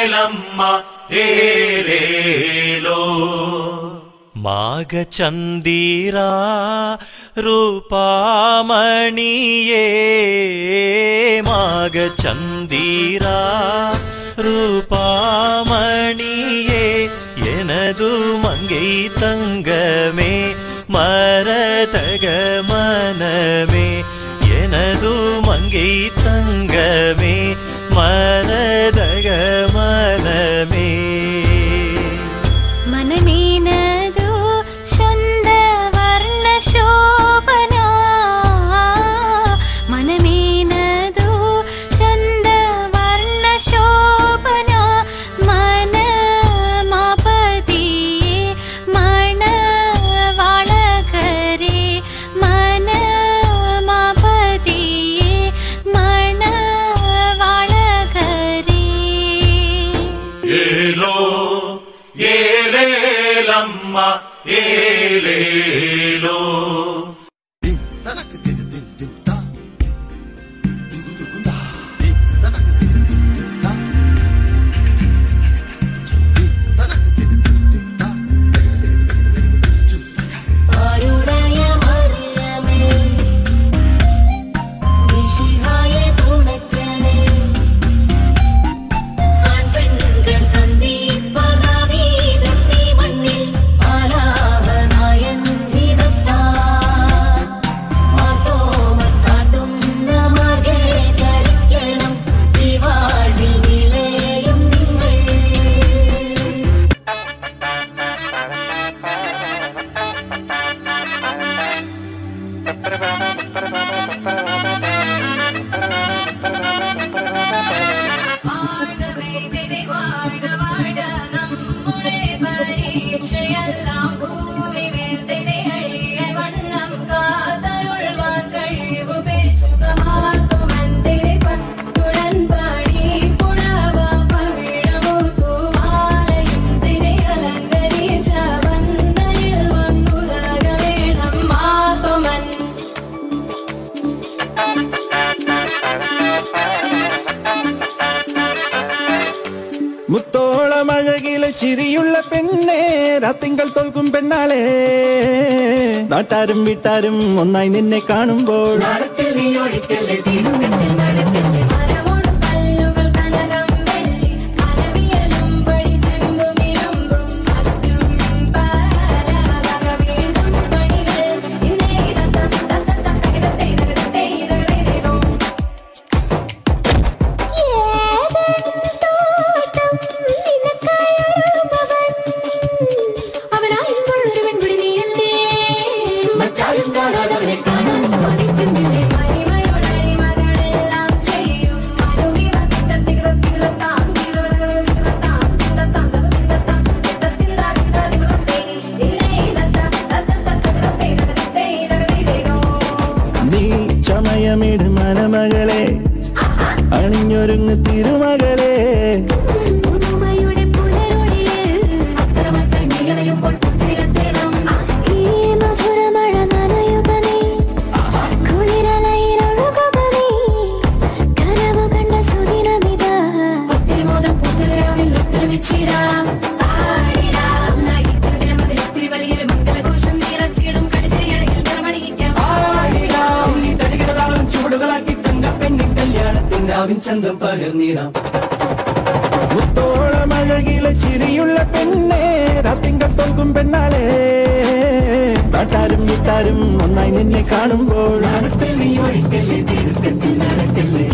ഏലേലമ്മ ഏലേലോ മാഘചന്ദിരാ ರೂಪಾಮಣಿಯೇ ಮಾಘಚಂದಿರಾ ರೂಪಾಮಣಿಯೇ எனது மங்கை தங்கமே மரதக மனமே எனது மங்கை தங்கமே மரதக மனமே മനമേനതു ശുദ്ധ വർണ്ണ ശോഭന മനമേനതു ശുദ്ധ വർണ്ണ ശോഭന മനമാപതിയേ മണവാളകരേ മനമാപതിയേ മണവാളകരേ ഏലോ ഏലേലമ്മ ഏലേലോ മുത്തോളമഴകിലെ ചിരിയുള്ള പെണ്ണേ രാത്തിങ്കൾ തോൽക്കും പെണ്ണാളെ നാട്ടാരും വീട്ടാരും ഒന്നായി നിന്നെ കാണുമ്പോൾ നീ ചമയമിട് മനമകളെ അണിഞ്ഞൊരുങ്ങ് തിരുമകളെ ചന്തം പകർന്നിടാം മുത്തോളമഴകിലെ ചിരിയുള്ള പെണ്ണേ രാത്തിങ്കൾ തോൽക്കും പെണ്ണാളെ നാട്ടാരും വീട്ടാരും ഒന്നായി നിന്നെ കാണുമ്പോൾ നീ ഒഴിക്കല്ലേ തീർക്കത്തിൽ നടക്കല്ലേ